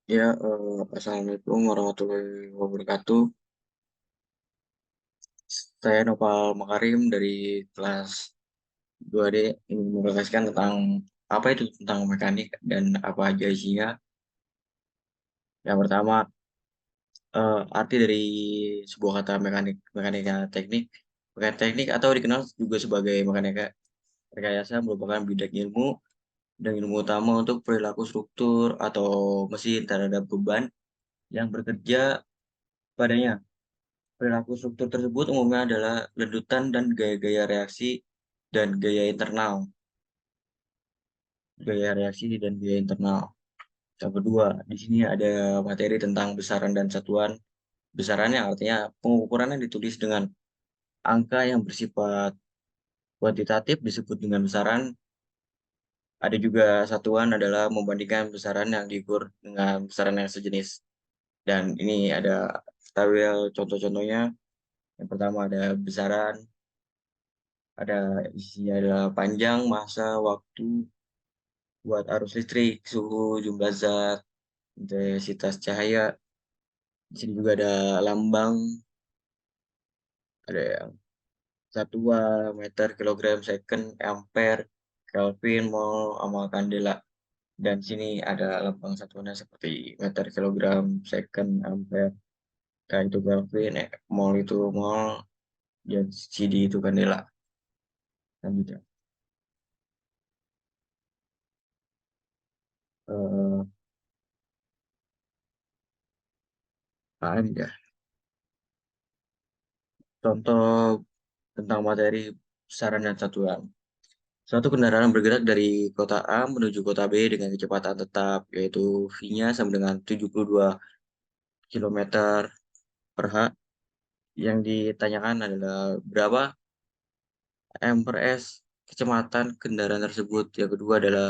Ya, Assalamualaikum warahmatullahi wabarakatuh. Saya Nopal Makarim dari kelas 2D ingin menjelaskan tentang apa itu tentang mekanik dan apa aja isinya. Yang pertama, arti dari sebuah kata mekanika teknik. Mekanik teknik atau dikenal juga sebagai mekanika rekayasa merupakan bidang ilmu dan ilmu utama untuk perilaku struktur atau mesin terhadap beban yang bekerja padanya. Perilaku struktur tersebut umumnya adalah ledutan dan gaya-gaya reaksi dan gaya internal. Gaya reaksi dan gaya internal. Yang kedua, di sini ada materi tentang besaran dan satuan. Besarannya artinya pengukurannya ditulis dengan angka yang bersifat kuantitatif disebut dengan besaran. Ada juga satuan adalah membandingkan besaran yang diukur dengan besaran yang sejenis. Dan ini ada tabel contoh-contohnya. Yang pertama ada besaran, ada isinya adalah panjang, massa, waktu, buat arus listrik, suhu, jumlah zat, intensitas cahaya. Di sini juga ada lambang, ada yang satuan, meter, kilogram, second, ampere, Kelvin, mol, sama kandela. Dan sini ada lambang satuannya seperti meter, kilogram, second, ampere, K itu Kelvin, mol itu mol, dan CD itu kandela. Selanjutnya, eh AM ya. Contoh tentang materi besaran dan satuan. Suatu kendaraan bergerak dari kota A menuju kota B dengan kecepatan tetap, yaitu V-nya sama dengan 72 km per H. Yang ditanyakan adalah berapa m per s kecepatan kendaraan tersebut. Yang kedua adalah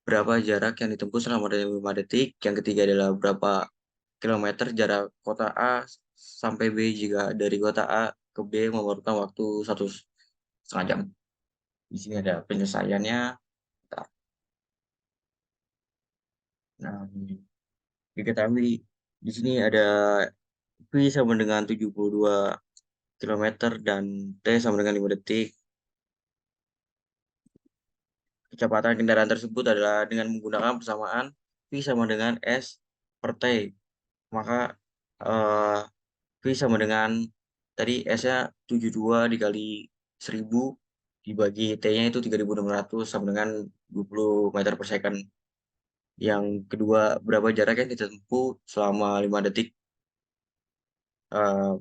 berapa jarak yang ditempuh selama 5 detik. Yang ketiga adalah berapa kilometer jarak kota A sampai B jika dari kota A ke B memerlukan waktu 1,5 jam. Di sini ada penyelesaiannya. Nah, diketahui di sini ada V sama dengan 72 km dan T sama dengan 5 detik. Kecepatan kendaraan tersebut adalah dengan menggunakan persamaan V sama dengan S per T. Maka eh, V sama dengan tadi S-nya 72 dikali 1000 dibagi T-nya itu 3600 sama dengan 20 meter per second. Yang kedua, berapa jarak yang ditempuh selama 5 detik. Eh,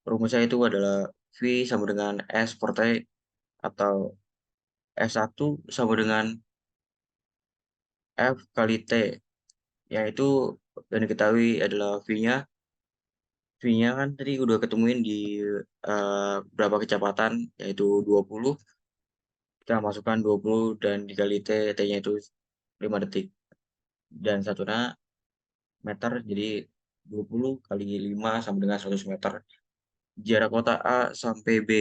Rumusnya itu adalah V sama dengan S per T atau S1 sama dengan F kali T, yaitu yang diketahui adalah V-nya. V-nya kan tadi udah ketemuin di berapa kecepatan, yaitu 20. Kita masukkan 20 dan dikali T, T-nya itu 5 detik. Dan satunya meter, jadi 20 kali 5 sama dengan 100 meter. Jarak kota A sampai B.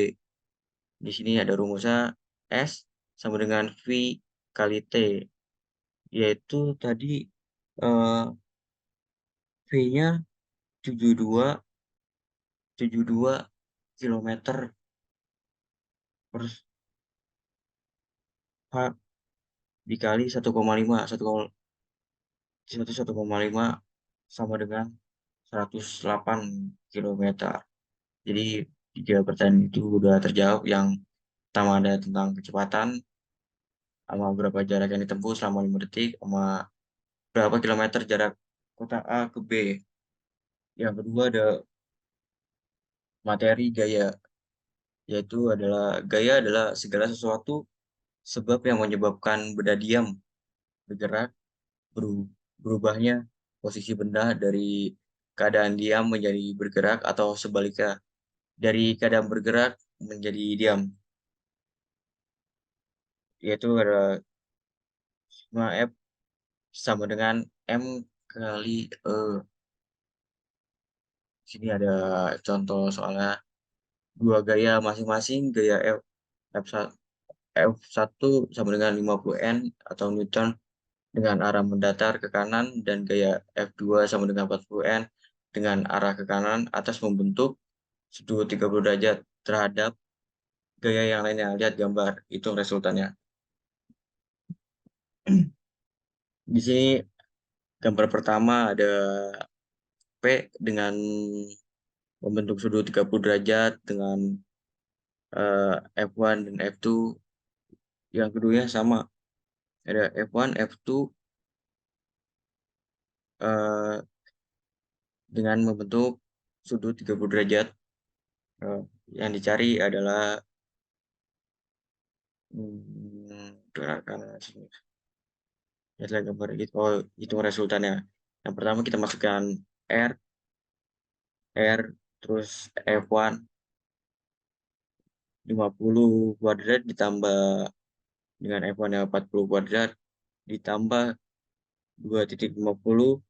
Di sini ada rumusnya S sama dengan V kali T, yaitu tadi eh, V-nya 72 kilometer per H dikali 1,5 1,5 sama dengan 108 km. Jadi tiga pertanyaan itu udah terjawab. Yang pertama ada tentang kecepatan, sama berapa jarak yang ditempuh selama 5 detik, sama berapa kilometer jarak kota A ke B. Yang kedua ada materi gaya, yaitu adalah gaya adalah segala sesuatu sebab yang menyebabkan benda diam, bergerak, berubahnya posisi benda dari keadaan diam menjadi bergerak atau sebaliknya dari keadaan bergerak menjadi diam, yaitu adalah sigma F sama dengan M kali E. Sini ada contoh soalnya dua gaya masing-masing, gaya F1 sama dengan 50 N atau Newton dengan arah mendatar ke kanan dan gaya F2 sama dengan 40 N dengan arah ke kanan atas membentuk sudut 30 derajat terhadap gaya yang lainnya. Lihat gambar, itu resultannya. Di sini gambar pertama ada P dengan membentuk sudut 30 derajat dengan F1 dan F2. Yang keduanya sama, ada F1, F2 eh, dengan membentuk sudut 30 derajat. Eh, yang dicari adalah gerakan sini. Lihatlah gambar itu. Oh, itu resultannya. Yang pertama kita masukkan R, terus F1 50 kuadrat ditambah dengan F1 yang 40 kuadrat ditambah 2,50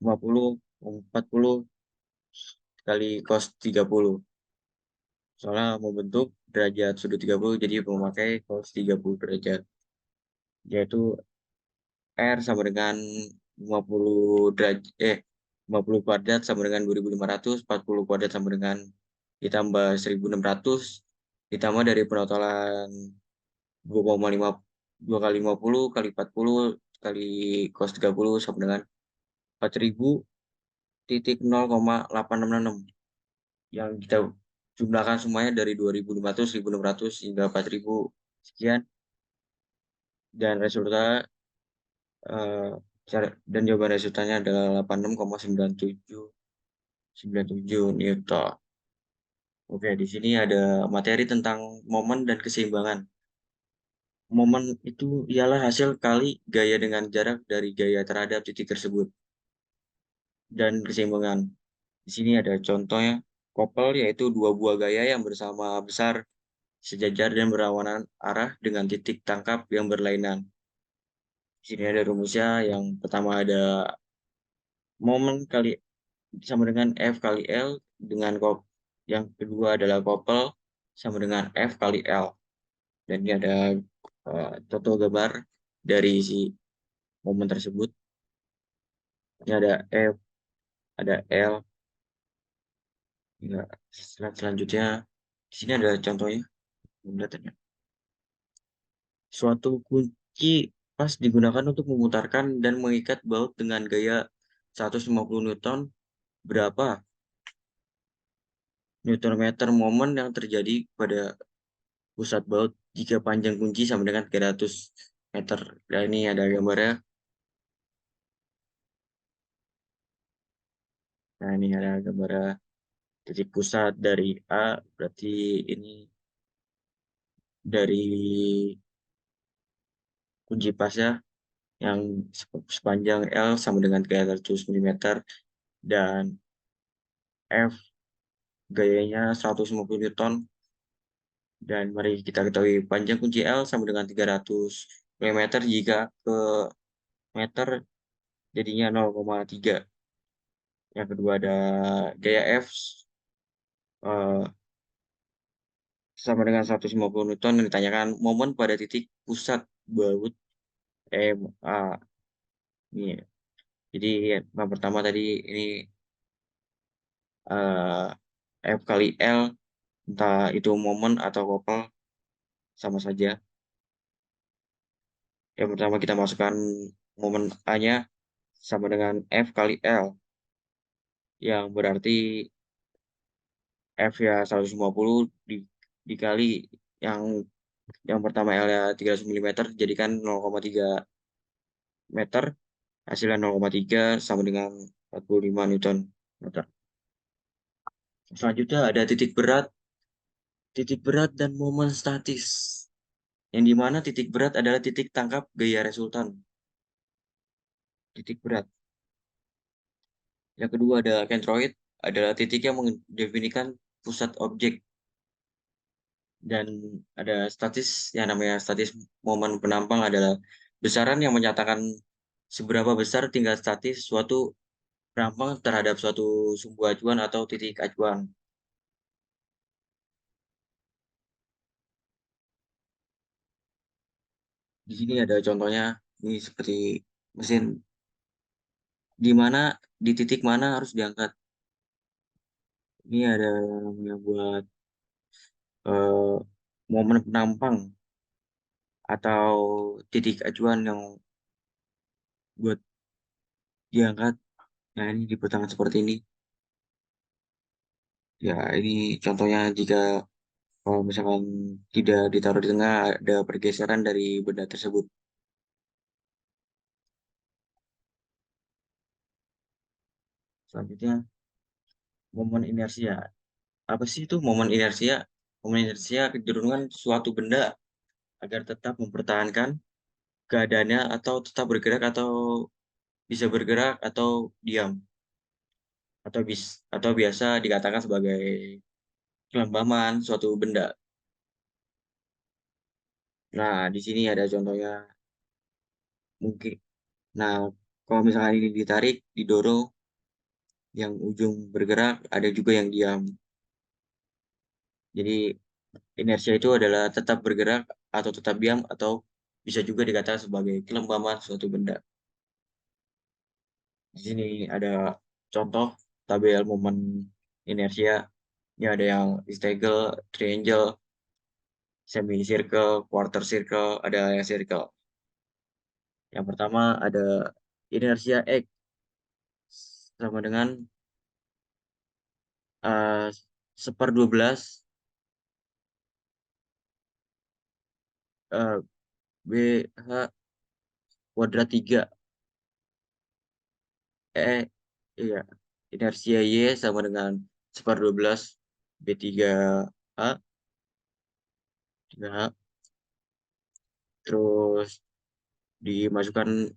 40 kali cos 30. Soalnya membentuk derajat sudut 30 jadi memakai cos 30 derajat. Yaitu R sama dengan 50 derajat 50 kuadrat sama dengan 2.500, 40 kuadrat sama dengan ditambah 1.600 ditambah dari penotolan 2,5 2 kali 50 kali 40 kali cos 30 sama dengan 4.000,866 yang kita jumlahkan semuanya dari 2.500, 1.600 hingga 4.000 sekian dan resulta eh, dan jawaban resultannya adalah 86,9797 Newton. Oke, di sini ada materi tentang momen dan keseimbangan. Momen itu ialah hasil kali gaya dengan jarak dari gaya terhadap titik tersebut. Dan keseimbangan. Di sini ada contohnya, couple yaitu dua buah gaya yang bersama besar, sejajar dan berlawanan arah dengan titik tangkap yang berlainan. Di sini ada rumusnya, yang pertama ada momen kali sama dengan F kali L dengan yang kedua adalah couple sama dengan F kali L. Dan ini ada contoh gambar dari si momen tersebut. Ini ada F, ada L. Ya, selanjutnya di sini ada contohnya. Suatu kunci pas digunakan untuk memutarkan dan mengikat baut dengan gaya 150 Newton. Berapa Newton meter momen yang terjadi pada pusat baut jika panjang kunci sama dengan 300 meter. Nah, ini ada gambarnya. Nah, ini ada gambarnya. Titik pusat dari A, berarti ini dari kunci pasnya yang sepanjang L sama dengan 300 mm dan F gayanya 150 Newton. Dan mari kita ketahui panjang kunci L sama dengan 300 mm jika ke meter jadinya 0,3. Yang kedua ada gaya F sama dengan 150 Newton yang ditanyakan momen pada titik pusat baut MA. Ini. Jadi yang pertama tadi ini eh, F kali L, entah itu momen atau couple sama saja. Yang pertama kita masukkan momen A-nya sama dengan F kali L, yang berarti F ya 150 dikali yang pertama L ya 300 mm jadikan 0,3 meter, hasilnya 0,3 sama dengan 45 Newton meter. Selanjutnya ada titik berat dan momen statis, yang dimana titik berat adalah titik tangkap gaya resultan. Titik berat. Yang kedua ada centroid, adalah titik yang mendefinisikan pusat objek. Dan ada statis, yang namanya statis momen penampang adalah besaran yang menyatakan seberapa besar tingkat statis suatu penampang terhadap suatu sumbu acuan atau titik acuan. Di Di sini ada contohnya, ini seperti mesin, di mana di titik mana harus diangkat. Ini ada namanya buat eh, momen penampang atau titik acuan yang buat diangkat. Nah, ini di tangan seperti ini. Ya, ini contohnya jika kalau misalkan tidak ditaruh di tengah, ada pergeseran dari benda tersebut. Selanjutnya, momen inersia. Apa sih itu momen inersia? Momen inersia kecenderungan suatu benda agar tetap mempertahankan keadaannya atau tetap bergerak atau bisa bergerak atau diam atau biasa dikatakan sebagai kelembaman suatu benda. Nah, di sini ada contohnya mungkin. Nah, kalau misalkan ini ditarik, didorong, yang ujung bergerak, ada juga yang diam. Jadi inersia itu adalah tetap bergerak atau tetap diam atau bisa juga dikatakan sebagai kelembaman suatu benda. Di sini ada contoh tabel momen inersia. Ini ada yang rectangle, triangle, semicircle, quarter circle, ada yang circle. Yang pertama ada inersia X sama dengan uh, 1/12 BH kuadrat 3. Eh, iya. Inersia Y sama dengan 1/12 B3H, 3H. Terus dimasukkan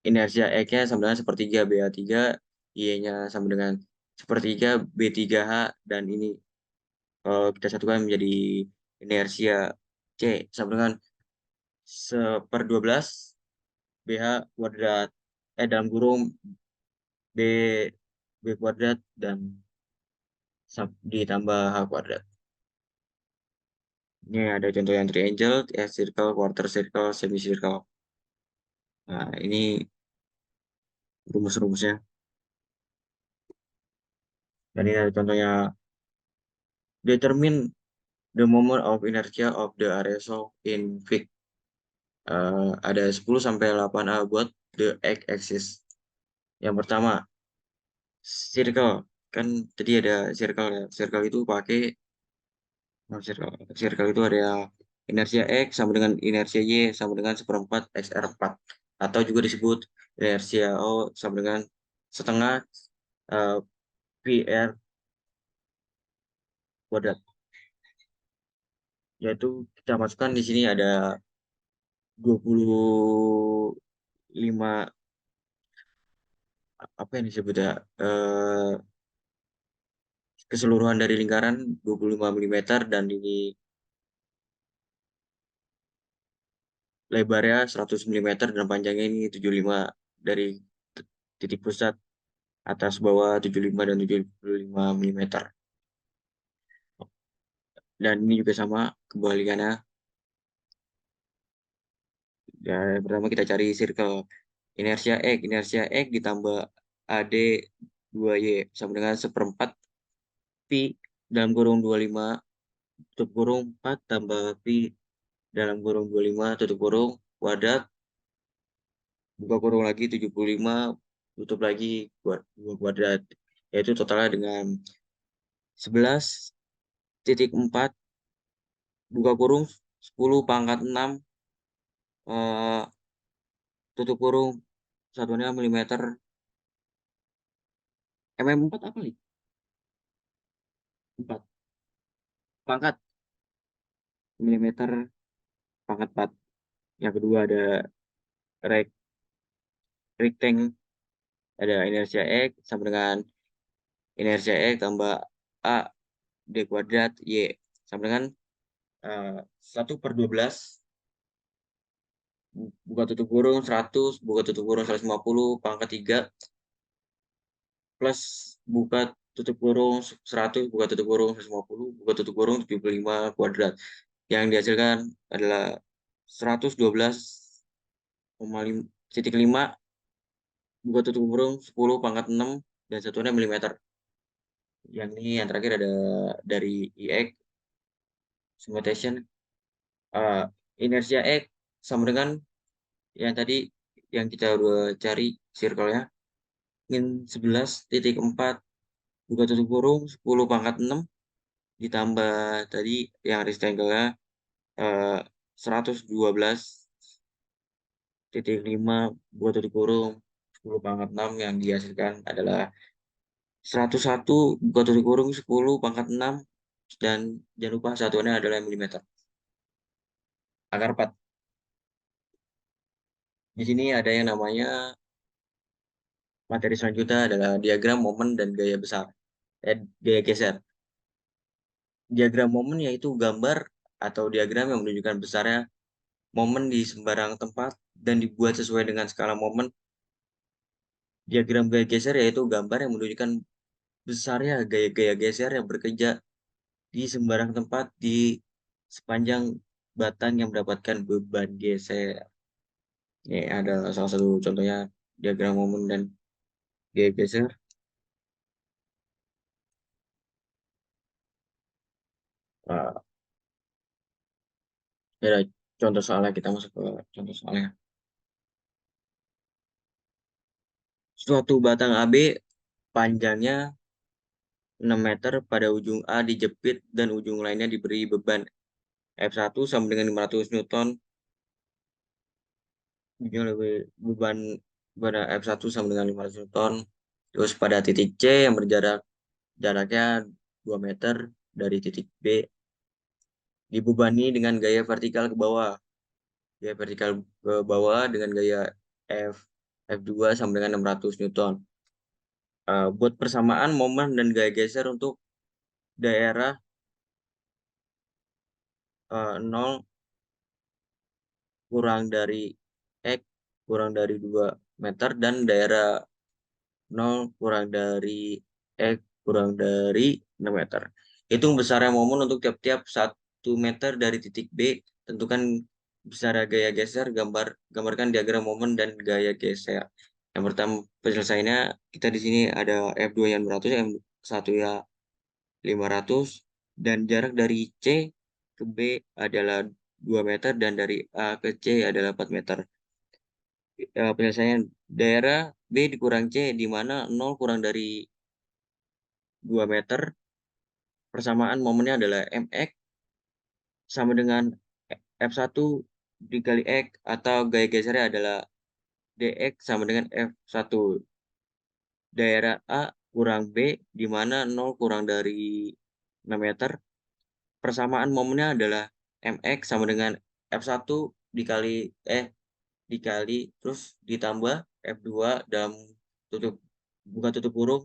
inersia X-nya sama dengan sepertiga BH3, Y-nya sama dengan sepertiga B3H, dan ini kita satukan menjadi inersia C sama dengan 1/12 BH kuadrat, dalam kurung B B kuadrat dan ditambah H kuadrat. Ini ada contoh yang triangle, circle, quarter circle, semicircle. Nah, ini rumus-rumusnya. Dan ini ada contohnya, determine the moment of inertia of the aerosol in feet. Ada 10 sampai 8 buat the x-axis. Yang pertama, circle. Kan tadi ada circle ya. Circle itu pakai circle itu ada inersia X sama dengan inersia Y sama dengan 1/4 XR4. Atau juga disebut inersia O sama dengan setengah eh, PR kuadrat. Yaitu kita masukkan di sini ada 25, apa yang disebut ya, keseluruhan dari lingkaran 25 mm, dan ini lebarnya 100 mm dan panjangnya ini 75 dari titik pusat atas bawah 75 dan 75 mm. Dan ini juga sama kebalikannya. Ya, pertama kita cari circle. Inersia X ditambah AD 2Y sama dengan 1/4 Pi dalam kurung 25 tutup kurung 4 tambah Pi dalam kurung 25 tutup kurung kuadrat, buka kurung lagi 75 tutup lagi 2 kuadrat, yaitu totalnya dengan 11,4 buka kurung 10 × 6 eh, tutup kurung satuannya milimeter. 4 apa nih? 4 pangkat milimeter pangkat 4. Yang kedua ada rect rectangle, ada inersia X sama dengan inersia X tambah A D kuadrat Y sama dengan 1/12 buka tutup kurung 100 buka tutup kurung 150 pangkat 3 plus buka tutup kurung 100 buka tutup kurung 150 buka tutup kurung 75 kuadrat. Yang dihasilkan adalah 112,5 buka tutup kurung 10 pangkat 6 dan satuannya milimeter. Yang ini yang terakhir ada dari IX summation, inersia X sama dengan yang tadi yang kita udah cari circle-nya min 11,4 buka tutup kurung 10 pangkat 6 ditambah tadi yang rectangle-nya 112,5 buat tutup kurung 10 pangkat 6 yang dihasilkan adalah 101 buat tutup kurung 10 pangkat 6 dan jangan lupa satuannya adalah milimeter. Akar 4. Di sini ada yang namanya materi selanjutnya adalah diagram momen dan gaya besar. Gaya geser. Diagram momen yaitu gambar atau diagram yang menunjukkan besarnya momen di sembarang tempat dan dibuat sesuai dengan skala momen. Diagram gaya geser yaitu gambar yang menunjukkan besarnya gaya-gaya geser yang bekerja di sembarang tempat di sepanjang batang yang mendapatkan beban geser. Ini ada salah satu contohnya diagram momen dan gaya geser. Nah, ya, contoh soalnya kita masuk ke contoh soalnya. Suatu batang AB panjangnya 6 meter pada ujung A dijepit dan ujung lainnya diberi beban F1 sama dengan 500 Newton. Beban pada F1 sama dengan 500 Newton. Terus pada titik C yang jaraknya 2 meter dari titik B dibebani dengan gaya vertikal ke bawah. Gaya vertikal ke bawah dengan gaya F F2 sama dengan 600 Newton. Buat persamaan momen dan gaya geser untuk daerah 0 kurang dari X kurang dari 2 meter dan daerah 0 kurang dari X kurang dari 6 meter. Hitung besarnya momen untuk tiap-tiap 1 meter dari titik B. Tentukan besar gaya geser, gambarkan diagram momen dan gaya geser. Yang pertama penyelesaiannya kita di sini ada F2 yang 200, M1 ya 500 dan jarak dari C ke B adalah 2 meter dan dari A ke C adalah 4 meter. Penyelesaian daerah B dikurang C di mana 0 kurang dari 2 meter. Persamaan momennya adalah MX sama dengan F1 dikali X atau gaya gesernya adalah DX sama dengan F1. Daerah A kurang B di mana 0 kurang dari 6 meter. Persamaan momennya adalah MX sama dengan F1 dikali dikali terus ditambah F2 dalam tutup buka tutup kurung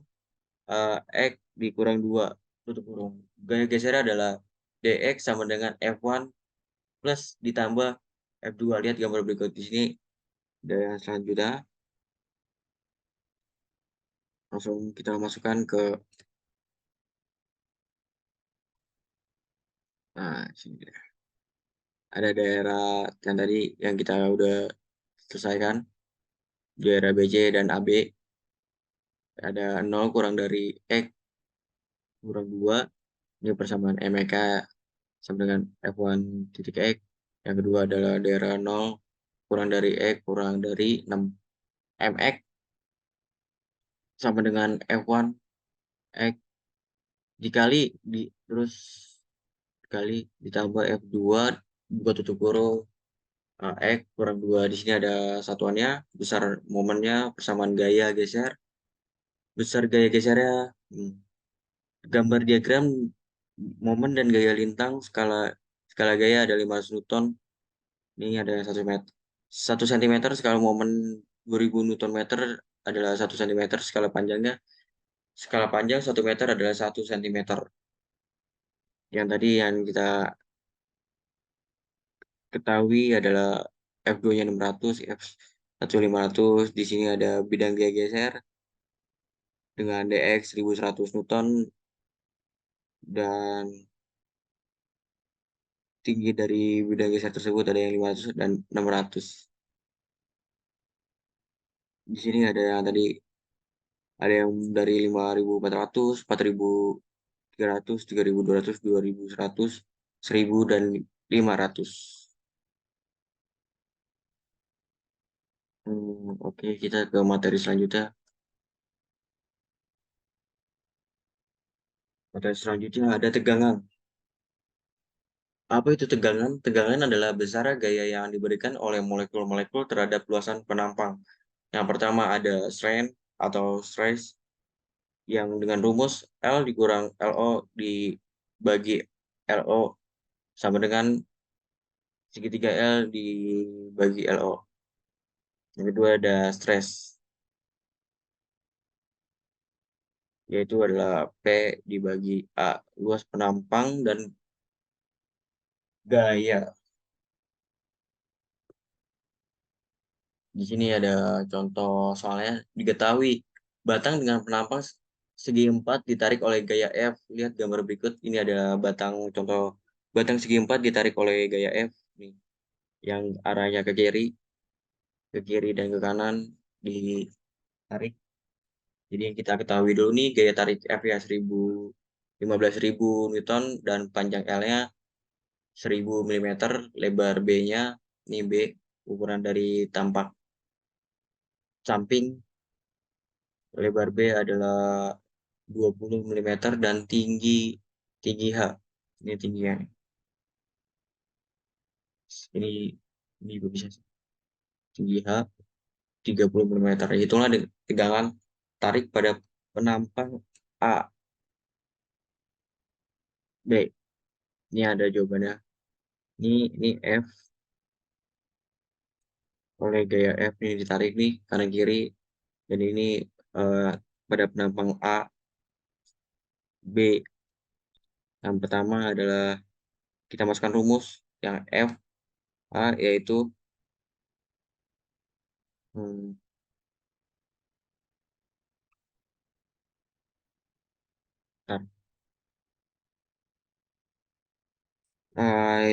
X dikurang 2 tutup kurung. Gaya geser adalah DX sama dengan F1 plus ditambah F2. Lihat gambar berikut di sini. Dan selanjutnya langsung kita masukkan ke sini. Ada daerah yang tadi yang kita udah selesaikan, daerah BC dan AB. Ada 0 kurang dari X kurang 2. Ini persamaan MK sama dengan F1 titik X. Yang kedua adalah daerah 0 kurang dari X kurang dari 6 MX sama dengan F1 X dikali terus dikali ditambah F2 buka tutup kurung X kurang 2. Di sini ada satuannya besar momennya persamaan gaya geser. Besar gaya gesernya gambar diagram momen dan gaya lintang skala skala gaya ada 500 Newton. Ini ada 1 meter 1 cm skala momen 2000 Newton meter adalah 1 cm. Skala panjang 1 meter adalah 1 cm. Yang tadi yang kita ketahui adalah F2-nya 600, F1 500. Di sini ada bidang gaya geser dengan DX 1100 Newton dan tinggi dari bidang geser tersebut ada yang 500 dan 600. Di sini ada yang tadi ada yang dari 5.400, 4.300, 3.200, 2.100, 1.000 dan 500. Oke, kita ke materi selanjutnya. Materi selanjutnya ada tegangan. Apa itu tegangan? Tegangan adalah besar gaya yang diberikan oleh molekul-molekul terhadap luasan penampang. Yang pertama ada strain atau stress yang dengan rumus L dikurang LO dibagi LO sama dengan segitiga L dibagi LO. Yang kedua ada stress, yaitu adalah P dibagi A, luas penampang dan gaya. Di sini ada contoh soalnya diketahui batang dengan penampang segi 4 ditarik oleh gaya F. Lihat gambar berikut. Ini ada contoh batang segi 4 ditarik oleh gaya F nih, yang arahnya ke kiri dan ke kanan ditarik. Jadi yang kita ketahui dulu nih gaya tarik F ya 15.000 Newton dan panjang L-nya 1.000 mm, lebar B-nya ini B, ukuran dari tampak samping. Lebar B adalah 20 mm dan tinggi tinggi H. Ini tingginya. Ini ini juga bisa sih. Tinggi H 30 mm. Itulah tegangan tarik pada penampang A. B. Ini ada jawabannya. Ini F oleh gaya F ini ditarik nih kanan kiri dan ini eh, pada penampang A. B. Yang pertama adalah kita masukkan rumus yang F A yaitu hmm, bentar.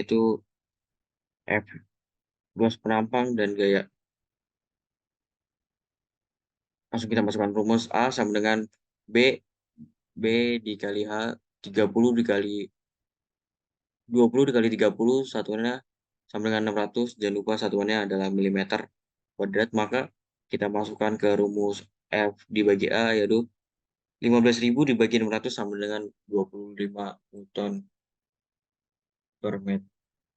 Itu F luas penampang dan gaya. Langsung kita masukkan rumus A sama dengan B. B dikali H 30 dikali 20 dikali 30 satuannya sama dengan 600. Jangan lupa satuannya adalah milimeter kuadrat. Maka kita masukkan ke rumus F dibagi A yaitu 15.000 dibagi 600 sama dengan 25 Newton per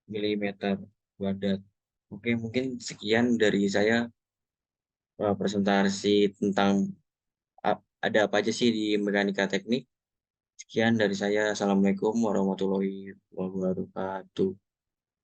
milimeter kuadrat. Oke, mungkin sekian dari saya presentasi tentang ada apa aja sih di mekanika teknik. Sekian dari saya. Assalamualaikum warahmatullahi wabarakatuh.